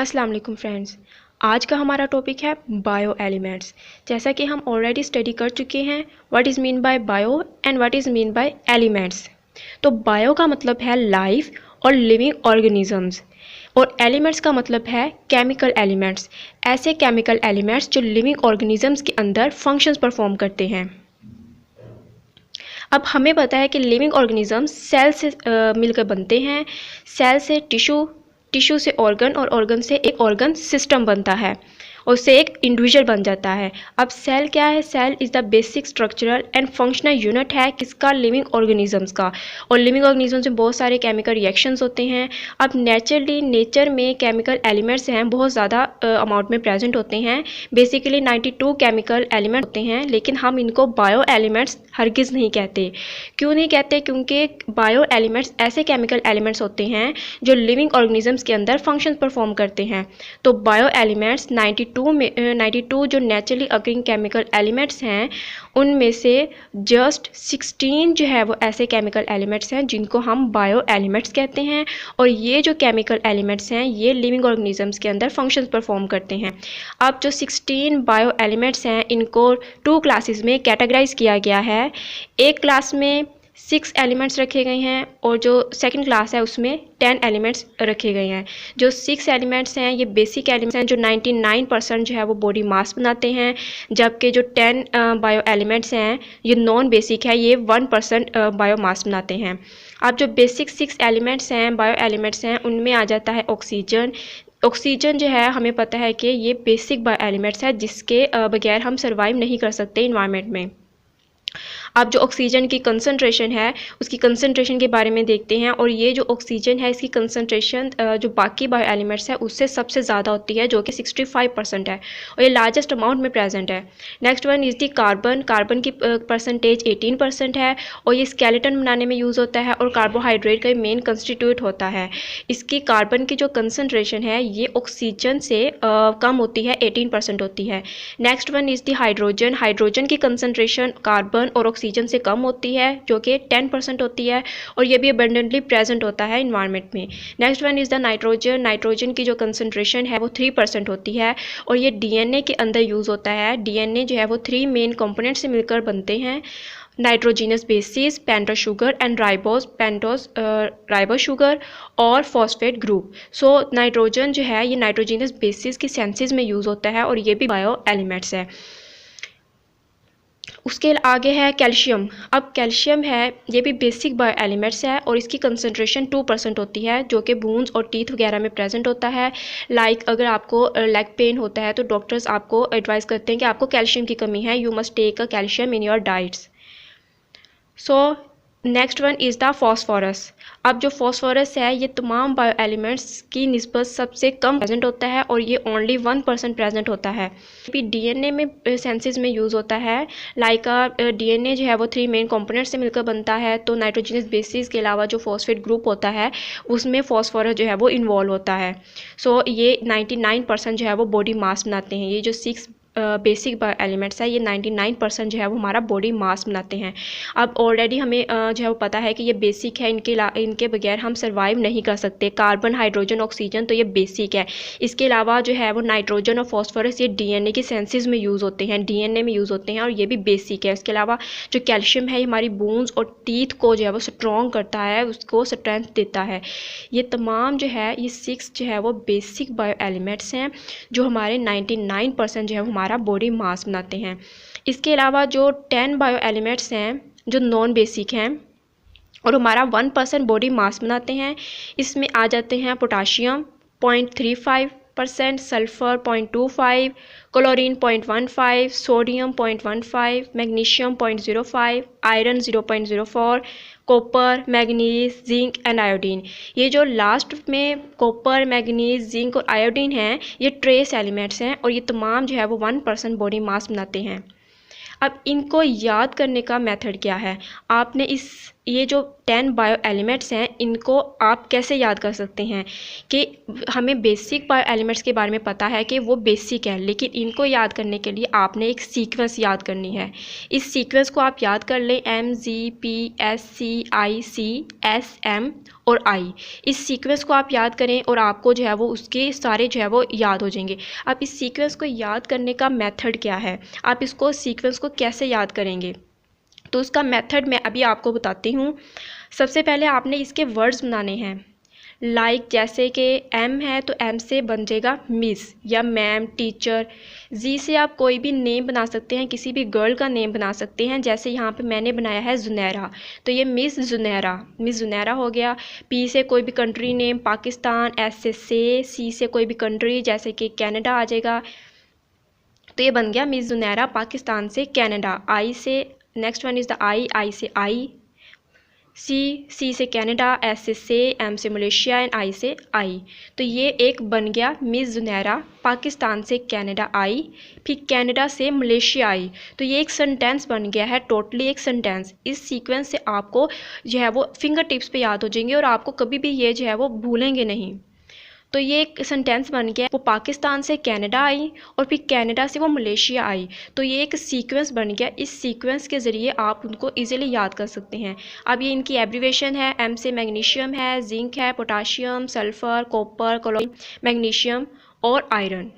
अस्सलाम वालेकुम फ्रेंड्स। आज का हमारा टॉपिक है बायो एलिमेंट्स। जैसा कि हम ऑलरेडी स्टडी कर चुके हैं what is mean by bio and what is mean by elements. तो बायो का मतलब है लाइफ और लिविंग ऑर्गेनिजम्स, और एलिमेंट्स का मतलब है केमिकल एलिमेंट्स, ऐसे केमिकल एलिमेंट्स जो लिविंग ऑर्गेनिजम्स के अंदर फंक्शंस परफॉर्म करते हैं। अब हमें पता है कि लिविंग ऑर्गेनिजम्स सेल से मिलकर बनते हैं। सेल से टिश्यू, टिश्यू से ऑर्गन, और ऑर्गन से एक ऑर्गन सिस्टम बनता है, और उससे एक इंडिविजुअल बन जाता है। अब सेल क्या है? Cell is the basic structural and functional unit है किसका? लिविंग ऑर्गेनिजम्स का। और लिविंग ऑर्गेनिजम्स में बहुत सारे केमिकल रिएक्शंस होते हैं। अब नेचुरली नेचर में केमिकल एलिमेंट्स हैं, बहुत ज़्यादा अमाउंट में प्रेजेंट होते हैं। बेसिकली 92 केमिकल एलिमेंट होते हैं, लेकिन हम इनको बायो एलिमेंट्स हरगिज़ नहीं कहते। क्यों नहीं कहते? क्योंकि बायो एलिमेंट्स ऐसे केमिकल एलिमेंट्स होते हैं जो लिविंग ऑर्गेनिजम्स के अंदर फंक्शन परफॉर्म करते हैं। तो बायो एलिमेंट्स 92 जो नेचुरली अकरिंग केमिकल एलिमेंट्स हैं, उनमें से जस्ट 16 जो है वो ऐसे केमिकल एलिमेंट्स हैं जिनको हम बायो एलिमेंट्स कहते हैं। और ये जो केमिकल एलिमेंट्स हैं ये लिविंग ऑर्गेनिजम्स के अंदर फंक्शंस परफॉर्म करते हैं। अब जो 16 बायो एलिमेंट्स हैं इनको 2 क्लासेस में कैटेगराइज किया गया है। एक क्लास में 6 एलिमेंट्स रखे गए हैं, और जो सेकंड क्लास है उसमें 10 एलिमेंट्स रखे गए हैं। जो 6 एलिमेंट्स हैं ये बेसिक एलिमेंट्स हैं जो 99% जो है वो बॉडी मास बनाते हैं, जबकि जो 10 बायो एलिमेंट्स हैं ये नॉन बेसिक है, ये 1% बायो मास बनाते हैं। अब जो बेसिक 6 एलिमेंट्स हैं, बायो एलिमेंट्स हैं, उनमें आ जाता है ऑक्सीजन। ऑक्सीजन जो है हमें पता है कि ये बेसिक बायो एलिमेंट्स है जिसके बगैर हम सर्वाइव नहीं कर सकते इन्वायरमेंट में। अब जो ऑक्सीजन की कंसंट्रेशन है उसकी कंसंट्रेशन के बारे में देखते हैं, और ये जो ऑक्सीजन है इसकी कंसंट्रेशन जो बाकी बायो एलिमेंट्स है उससे सबसे ज़्यादा होती है, जो कि 65% है, और ये लार्जेस्ट अमाउंट में प्रेजेंट है। Next one is the carbon. Carbon की परसेंटेज 18% है, और ये स्केलेटन बनाने में यूज़ होता है और कार्बोहाइड्रेट का मेन कंस्टिट्यूट होता है। इसकी कार्बन की जो कंसंट्रेशन है ये ऑक्सीजन से कम होती है, 18% होती है। Next one is the hydrogen. Hydrogen की कंसंट्रेशन कार्बन और ऑक्सीजन से कम होती है, जो कि 10% होती है, और ये भी अबंडेंटली प्रेजेंट होता है इन्वायरमेंट में। Next one is the nitrogen. Nitrogen की जो कंसंट्रेशन है वो 3% होती है, और ये डीएनए के अंदर यूज़ होता है। डीएनए जो है वो 3 मेन कंपोनेंट से मिलकर बनते हैं: nitrogenous basis, pentose sugar and ribose sugar, और फॉस्फेट ग्रुप। सो नाइट्रोजन जो है ये नाइट्रोजीनस बेसिस की सेंसिस में यूज़ होता है, और ये भी बायो एलिमेंट्स है। उसके आगे है कैल्शियम। अब कैल्शियम है ये भी बेसिक बायो एलिमेंट्स है, और इसकी कंसंट्रेशन 2% होती है, जो कि बोन्स और टीथ वगैरह में प्रेजेंट होता है। अगर आपको लेग पेन होता है तो डॉक्टर्स आपको एडवाइस करते हैं कि आपको कैल्शियम की कमी है, you must take a calcium in your diets. So next one is the phosphorus. अब जो फॉस्फोरस है ये तमाम बायो एलिमेंट्स की निस्बत सबसे कम प्रेजेंट होता है, और ये ओनली 1% प्रेजेंट होता है। भी डीएनए में सेंसिस में यूज़ होता है। डीएनए जो है वो 3 मेन कंपोनेंट से मिलकर बनता है, तो नाइट्रोजनस बेसिस के अलावा जो फॉस्फेट ग्रुप होता है उसमें फॉस्फोरस जो है वो इन्वॉल्व होता है। सो ये 99% जो है वो बॉडी मास बनाते हैं। ये जो 6 बेसिक बायो एलिमेंट्स है ये 99% जो है वो हमारा बॉडी मास बनाते हैं। अब ऑलरेडी हमें जो है वो पता है कि ये बेसिक है, इनके बगैर हम सर्वाइव नहीं कर सकते। कार्बन, हाइड्रोजन, ऑक्सीजन तो ये बेसिक है। इसके अलावा जो है वो नाइट्रोजन और फॉस्फोरस ये डीएनए की सेंसिस में यूज़ होते हैं, डीएनए में यूज़ होते हैं, और ये भी बेसिक है। इसके अलावा जो कैल्शियम है हमारी बोन्स और टीथ को जो है वो स्ट्रॉन्ग करता है, उसको स्ट्रेंथ देता है। ये तमाम जो है ये 6 जो है वो बेसिक बायो एलिमेंट्स हैं जो हमारे 99% जो है हमारा बॉडी मास बनाते हैं। इसके अलावा जो 10 बायो एलिमेंट्स हैं जो नॉन बेसिक हैं और हमारा 1% बॉडी मास बनाते हैं, इसमें आ जाते हैं potassium 0.35%, sulphur 0.25, chlorine 0.15, sodium 0.15, magnesium 0.05, iron 0.04, copper, manganese, zinc and iodine. ये जो लास्ट में कॉपर, मैग्नीज, जिंक और आयोडीन हैं ये ट्रेस एलिमेंट्स हैं, और ये तमाम जो है वो 1% बॉडी मास बनाते हैं। अब इनको याद करने का मेथड क्या है? आपने ये जो 10 बायो एलिमेंट्स हैं, इनको आप कैसे याद कर सकते हैं कि हमें बेसिक बायो एलिमेंट्स के बारे में पता है कि वो बेसिक है, लेकिन इनको याद करने के लिए आपने एक सीक्वेंस याद करनी है। इस सीक्वेंस को आप याद कर लें, MGPSCICSM और I। इस सीक्वेंस को आप याद करें और आपको जो है वो उसके सारे जो है वो याद हो जाएंगे। अब इस सीक्वेंस को याद करने का मेथड क्या है, आप इसको सीक्वेंस को कैसे याद करेंगे, तो उसका मेथड मैं अभी आपको बताती हूँ। सबसे पहले आपने इसके वर्ड्स बनाने हैं, लाइक जैसे कि M है तो M से बन जाएगा मिस या मैम, टीचर। जी से आप कोई भी नेम बना सकते हैं, किसी भी गर्ल का नेम बना सकते हैं, जैसे यहाँ पे मैंने बनाया है जुनैरा, तो ये मिस जुनैरा हो गया। P से कोई भी कंट्री नेम, पाकिस्तान। S से C से कोई भी कंट्री, जैसे कि कनाडा आ जाएगा, तो ये बन गया मिस जुनैरा पाकिस्तान से कनाडा। I से next one is the I से C से कनाडा, S से M से मलेशिया एंड I से I। तो ये एक बन गया मिस जुनैरा पाकिस्तान से कनाडा आई, फिर कनाडा से मलेशिया आई। तो ये एक सेंटेंस बन गया है, टोटली एक सेंटेंस। इस सीक्वेंस से आपको जो है वो फिंगर टिप्स पे याद हो जाएंगे और आपको कभी भी ये जो है वो भूलेंगे नहीं। तो ये एक सेंटेंस बन गया, वो पाकिस्तान से कनाडा आई और फिर कनाडा से वो मलेशिया आई। तो ये एक सीक्वेंस बन गया। इस सीक्वेंस के ज़रिए आप उनको इजीली याद कर सकते हैं। अब ये इनकी एब्रीवेशन है, M से मैग्नीशियम है, जिंक है, potassium, sulphur, copper, chlorine, magnesium और आयरन।